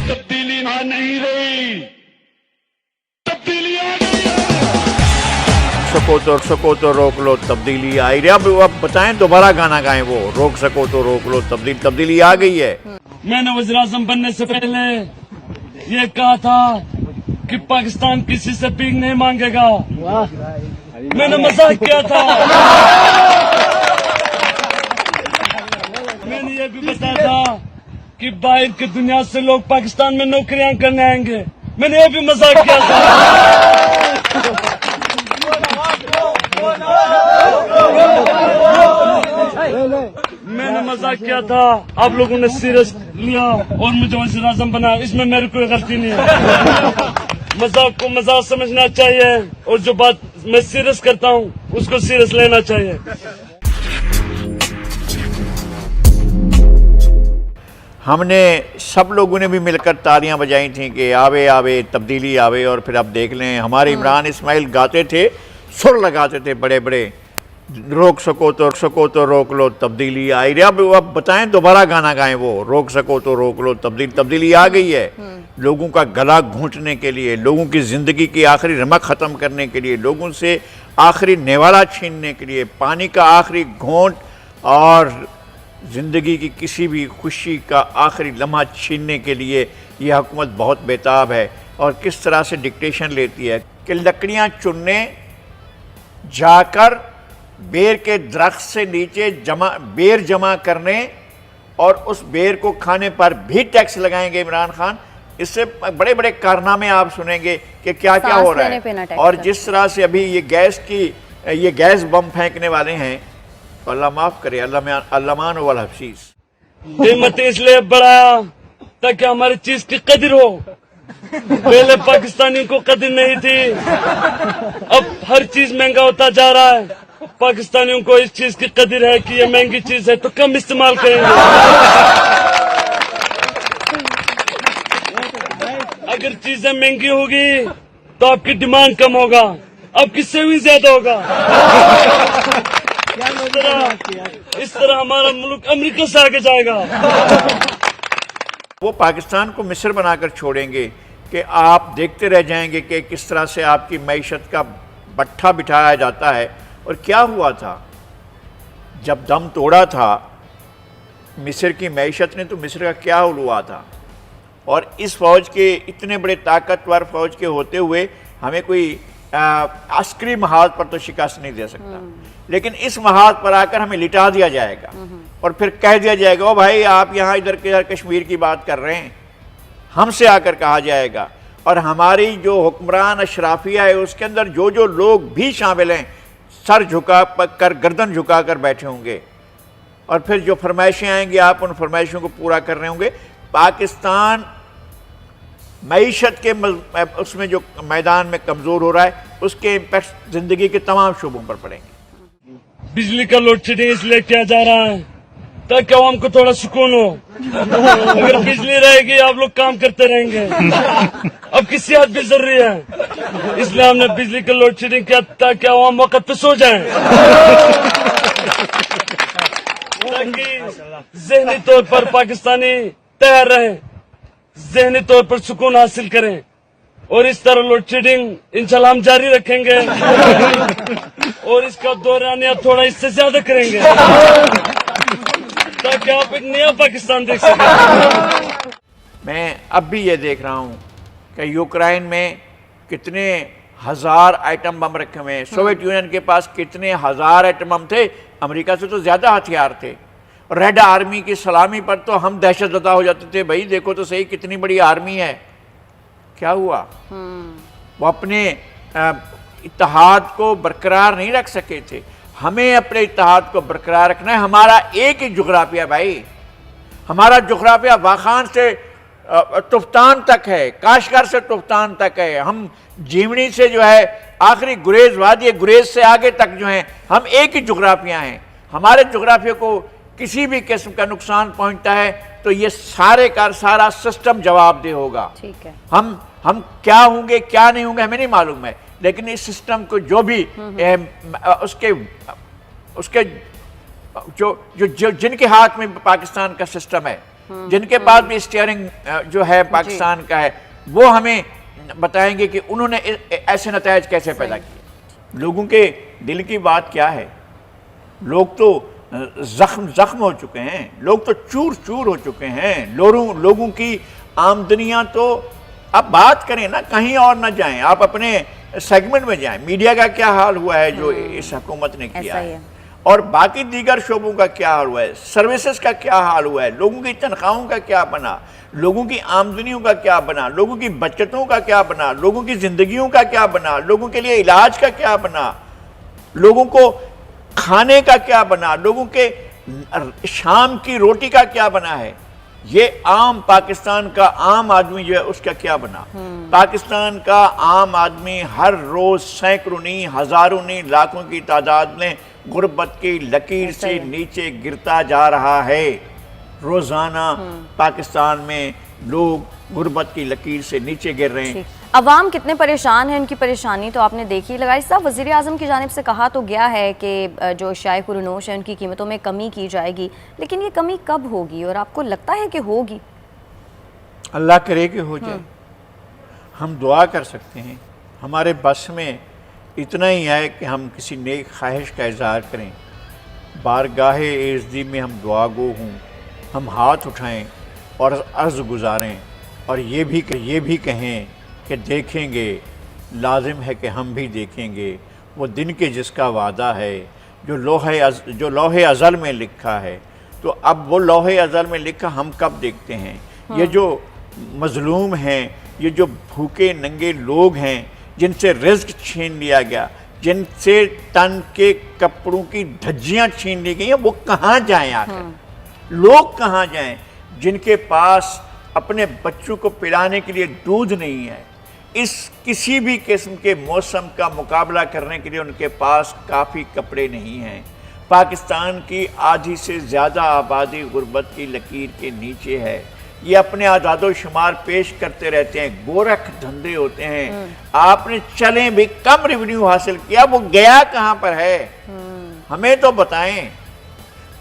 تبدیلی آ نہیں رہی، تبدیلی آ گئی ہے۔ سکو تو روک لو تبدیلی آئی رہی۔ اب بتائیں دوبارہ گانا گائیں وہ روک سکو تو روک لو تبدیلی آ گئی ہے۔ میں نے وزیر اعظم بننے سے پہلے یہ کہا تھا کہ پاکستان کسی سے بھیک نہیں مانگے گا، میں نے مذاق کیا تھا۔ میں نے یہ بھی بتایا تھا کہ باہر کی دنیا سے لوگ پاکستان میں نوکریاں کرنے آئیں گے، میں نے یہ بھی مذاق کیا تھا۔ میں نے مذاق کیا تھا، آپ لوگوں نے سیریس لیا اور مجھے وزیر اعظم بنا، اس میں میری کوئی غلطی نہیں ہے۔ مذاق کو مذاق سمجھنا چاہیے اور جو بات میں سیریس کرتا ہوں اس کو سیریس لینا چاہیے۔ ہم نے سب لوگوں نے بھی مل کر تالیاں بجائی تھیں کہ آوے تبدیلی آوے، اور پھر اب دیکھ لیں ہمارے عمران اسماعیل گاتے تھے، سر لگاتے تھے بڑے بڑے، روک سکو تو روک لو تبدیلی آئی رہی۔ اب بتائیں دوبارہ گانا گائیں وہ روک سکو تو روک لو تبدیلی آ گئی ہے۔ لوگوں کا گلا گھونٹنے کے لیے، لوگوں کی زندگی کی آخری رمق ختم کرنے کے لیے، لوگوں سے آخری نیوالا چھیننے کے لیے، پانی کا آخری گھونٹ اور زندگی کی کسی بھی خوشی کا آخری لمحہ چھیننے کے لیے یہ حکومت بہت بیتاب ہے۔ اور کس طرح سے ڈکٹیشن لیتی ہے کہ لکڑیاں چننے جا کر بیر کے درخت سے نیچے بیر جمع کرنے اور اس بیر کو کھانے پر بھی ٹیکس لگائیں گے عمران خان۔ اس سے بڑے بڑے کارنامے آپ سنیں گے کہ کیا کیا ہو رہا ہے۔ اور جس طرح سے ابھی یہ گیس بم پھینکنے والے ہیں، اللہ معاف کرے، اللہمان والحفظیظ۔ قیمت اس لیے بڑھایا تاکہ ہماری چیز کی قدر ہو، پہلے پاکستانی کو قدر نہیں تھی، اب ہر چیز مہنگا ہوتا جا رہا ہے۔ پاکستانیوں کو اس چیز کی قدر ہے کہ یہ مہنگی چیز ہے تو کم استعمال کریں گے۔ اگر چیزیں مہنگی ہوگی تو آپ کی ڈیمانڈ کم ہوگا، آپ کی سیونگ زیادہ ہوگا۔ اس طرح ہمارا ملک امریکہ سے آگے جائے گا۔ وہ پاکستان کو مصر بنا کر چھوڑیں گے کہ آپ دیکھتے رہ جائیں گے کہ کس طرح سے آپ کی معیشت کا بٹھا بٹھایا جاتا ہے۔ اور کیا ہوا تھا جب دم توڑا تھا مصر کی معیشت نے، تو مصر کا کیا ہوا تھا؟ اور اس فوج کے اتنے بڑے طاقتور فوج کے ہوتے ہوئے ہمیں کوئی عسکری محاذ پر تو شکست نہیں دے سکتا، لیکن اس محاذ پر آ کر ہمیں لٹا دیا جائے گا اور پھر کہہ دیا جائے گا، او بھائی آپ یہاں ادھر کشمیر کی بات کر رہے ہیں، ہم سے آ کر کہا جائے گا۔ اور ہماری جو حکمران اشرافیہ ہے اس کے اندر جو لوگ بھی شامل ہیں، سر جھکا کر گردن جھکا کر بیٹھے ہوں گے، اور پھر جو فرمائشیں آئیں گی آپ ان فرمائشوں کو پورا کر رہے ہوں گے۔ پاکستان معیشت کے اس میں جو میدان میں کمزور ہو رہا ہے، اس کے امپیکٹ زندگی کے تمام شعبوں پر پڑیں گے۔ بجلی کا لوڈ شیڈنگ اس لیے کیا جا رہا ہے تاکہ عوام کو تھوڑا سکون ہو۔ اگر بجلی رہے گی آپ لوگ کام کرتے رہیں گے، اب کی صحت بھی ضروری ہے، اس لیے ہم نے بجلی کا لوڈ شیڈنگ کیا تاکہ عوام وقت پہ سو جائیں، تاکہ ذہنی طور پر پاکستانی تیار رہیں، ذہنی طور پر سکون حاصل کریں۔ اور اس طرح لوڈ شیڈنگ انشاءاللہ ہم جاری رکھیں گے اور اس کا دورانیہ تھوڑا اس سے زیادہ کریں گے تاکہ آپ ایک نیا پاکستان دیکھ سکیں۔ میں اب بھی یہ دیکھ رہا ہوں کہ یوکرائن میں کتنے ہزار آئٹم بم رکھے ہوئے ہیں، سوویت یونین کے پاس کتنے ہزار آئٹم بم تھے، امریکہ سے تو زیادہ ہتھیار تھے۔ ریڈ آرمی کی سلامی پر تو ہم دہشت زدہ ہو جاتے تھے، بھائی دیکھو تو صحیح کتنی بڑی آرمی ہے۔ کیا ہوا؟ وہ اپنے اتحاد کو برقرار نہیں رکھ سکے تھے۔ ہمیں اپنے اتحاد کو برقرار رکھنا ہے۔ ہمارا ایک ہی جغرافیہ بھائی، ہمارا جغرافیہ واخان سے تفتان تک ہے، کاشغر سے تفتان تک ہے، ہم جیونی سے جو ہے آخری گریز وادی گریز سے آگے تک جو ہیں ہم ایک ہی جغرافیہ ہیں۔ ہمارے جغرافیہ کو کسی بھی قسم کا نقصان پہنچتا ہے تو یہ سارا سسٹم جواب دہ ہوگا۔ ٹھیک ہے، ہم کیا ہوں گے کیا نہیں ہوں گے ہمیں نہیں معلوم ہے، لیکن اس سسٹم کو جو بھی اس کے جن کے ہاتھ میں پاکستان کا سسٹم ہے، جن کے پاس بھی اسٹیئرنگ جو ہے پاکستان کا ہے، وہ ہمیں بتائیں گے کہ انہوں نے ایسے نتائج کیسے پیدا کیے۔ لوگوں کے دل کی بات کیا ہے؟ لوگ تو زخم ہو چکے ہیں، لوگ تو چور چور ہو چکے ہیں، لوگوں کی آمدنیاں تو آپ بات کریں نا، کہیں اور نہ جائیں، آپ اپنے سیگمنٹ میں جائیں۔ میڈیا کا کیا حال ہوا ہے جو اس حکومت نے کیا ہے، اور باقی دیگر شعبوں کا کیا حال ہوا ہے، سروسز کا کیا حال ہوا ہے، لوگوں کی تنخواہوں کا کیا بنا، لوگوں کی آمدنیوں کا کیا بنا، لوگوں کی بچتوں کا کیا بنا، لوگوں کی زندگیوں کا کیا بنا، لوگوں کے لیے علاج کا کیا بنا، لوگوں کو کھانے کا کیا بنا، لوگوں کے شام کی روٹی کا کیا بنا ہے۔ یہ عام پاکستان کا عام آدمی جو ہے اس کا کیا بنا۔ پاکستان کا عام آدمی ہر روز سینکڑوں نہیں، ہزاروں نہیں، لاکھوں کی تعداد میں غربت کی لکیر سے نیچے گرتا جا رہا ہے۔ روزانہ پاکستان میں لوگ غربت کی لکیر سے نیچے گر رہے ہیں۔ عوام کتنے پریشان ہیں، ان کی پریشانی تو آپ نے دیکھی۔ لگائی صاحب، وزیر اعظم کی جانب سے کہا تو گیا ہے کہ جو اشیاء قرنوش ہیں ان کی قیمتوں میں کمی کی جائے گی، لیکن یہ کمی کب ہوگی اور آپ کو لگتا ہے کہ ہوگی؟ اللہ کرے کہ ہو جائے، ہم دعا کر سکتے ہیں، ہمارے بس میں اتنا ہی ہے کہ ہم کسی نیک خواہش کا اظہار کریں، بارگاہ عزتی میں ہم دعا گو ہوں، ہم ہاتھ اٹھائیں اور عرض گزاریں، اور یہ بھی کہیں کہ دیکھیں گے، لازم ہے کہ ہم بھی دیکھیں گے وہ دن کے جس کا وعدہ ہے، جو لوح ازل میں لکھا ہے۔ تو اب وہ لوح ازل میں لکھا ہم کب دیکھتے ہیں؟ یہ جو مظلوم ہیں، یہ جو بھوکے ننگے لوگ ہیں، جن سے رزق چھین لیا گیا، جن سے تن کے کپڑوں کی دھجیاں چھین لی گئی ہیں، وہ کہاں جائیں آخر؟ لوگ کہاں جائیں جن کے پاس اپنے بچوں کو پلانے کے لیے دودھ نہیں ہے، کسی بھی قسم کے موسم کا مقابلہ کرنے کے لیے ان کے پاس کافی کپڑے نہیں ہیں۔ پاکستان کی آدھی سے زیادہ آبادی غربت کی لکیر کے نیچے ہے۔ یہ اپنے اعداد و شمار پیش کرتے رہتے ہیں، گورکھ دھندے ہوتے ہیں۔ آپ نے چلیں بھی کم ریونیو حاصل کیا، وہ گیا کہاں پر ہے؟ ہمیں تو بتائیں۔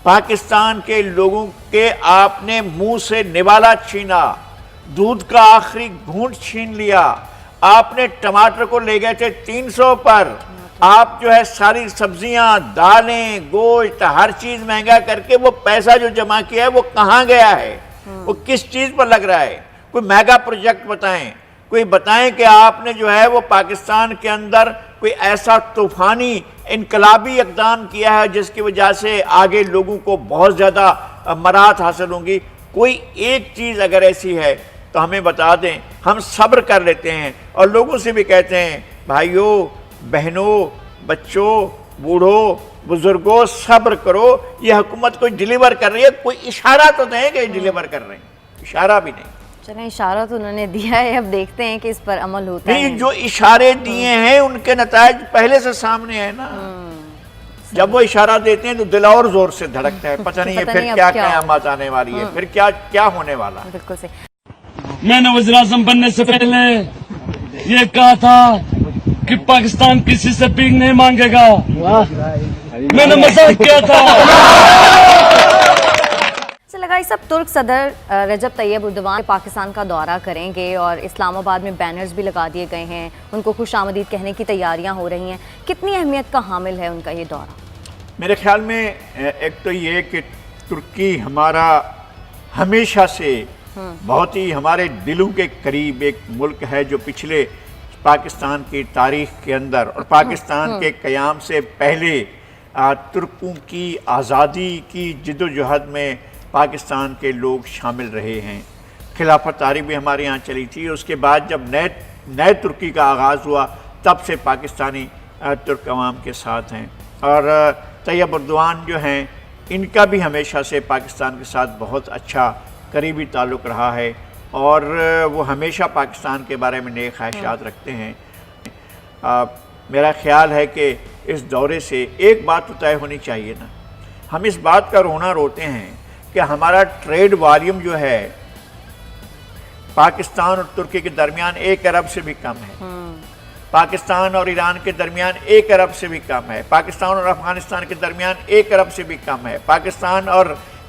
پاکستان کے لوگوں کے آپ نے منہ سے نوالا چھینا، دودھ کا آخری گھونٹ چھین لیا۔ آپ نے ٹماٹر کو لے گئے تھے 300 پر، آپ جو ہے ساری سبزیاں، دالیں، گوشت، ہر چیز مہنگا کر کے وہ پیسہ جو جمع کیا ہے وہ کہاں گیا ہے؟ وہ کس چیز پر لگ رہا ہے؟ کوئی میگا پروجیکٹ بتائیں، کوئی بتائیں کہ آپ نے جو ہے وہ پاکستان کے اندر کوئی ایسا طوفانی انقلابی اقدام کیا ہے جس کی وجہ سے آگے لوگوں کو بہت زیادہ مراحت حاصل ہوں گی۔ کوئی ایک چیز اگر ایسی ہے تو ہمیں بتا دیں، ہم صبر کر لیتے ہیں اور لوگوں سے بھی کہتے ہیں بھائیوں، بہنوں، بچوں، بوڑھوں، بزرگوں، صبر کرو، یہ حکومت کوئی ڈیلیور کر رہی ہے، کوئی اشارہ تو دیں کہ ڈیلیور کر رہے ہیں، اشارہ بھی نہیں۔ چلیں، اشارہ تو انہوں نے دیا ہے، اب دیکھتے ہیں کہ اس پر عمل ہوتا ہے۔ نہیں، جو اشارے دیے ہیں ان کے نتائج پہلے سے سامنے ہیں نا۔ جب وہ اشارہ دیتے ہیں تو دل اور زور سے دھڑکتا ہے، پتہ نہیں ہے پھر کیا قیامت آنے والی ہے، پھر کیا ہونے والا ہے۔ بالکل صحیح۔ میں نے وزیر اعظم بننے سے پہلے یہ کہا تھا کہ پاکستان کسی سے بھیک نہیں مانگے گا، میں نے مذاق کیا تھا۔ لگائی سب ترک صدر رجب طیب اردوان پاکستان کا دورہ کریں گے اور اسلام آباد میں بینرز بھی لگا دیے گئے ہیں، ان کو خوش آمدید کہنے کی تیاریاں ہو رہی ہیں۔ کتنی اہمیت کا حامل ہے ان کا یہ دورہ؟ میرے خیال میں ایک تو یہ کہ ترکی ہمارا ہمیشہ سے بہت ہی ہمارے دلوں کے قریب ایک ملک ہے، جو پچھلے پاکستان کی تاریخ کے اندر اور پاکستان کے قیام سے پہلے ترکوں کی آزادی کی جد و جہد میں پاکستان کے لوگ شامل رہے ہیں۔ خلافت طاری بھی ہمارے یہاں چلی تھی، اس کے بعد جب نئے ترکی کا آغاز ہوا تب سے پاکستانی ترک عوام کے ساتھ ہیں، اور طیب اردوان جو ہیں ان کا بھی ہمیشہ سے پاکستان کے ساتھ بہت اچھا قریبی تعلق رہا ہے، اور وہ ہمیشہ پاکستان کے بارے میں نیک خواہشات رکھتے ہیں۔ میرا خیال ہے کہ اس دورے سے ایک بات تو طے ہونی چاہیے نا، ہم اس بات کا رونا روتے ہیں کہ ہمارا ٹریڈ والیوم جو ہے پاکستان اور ترکی کے درمیان 1 ارب سے بھی کم ہے، پاکستان اور ایران کے درمیان 1 ارب سے بھی کم ہے، پاکستان اور افغانستان کے درمیان 1 ارب سے بھی کم ہے، پاکستان اور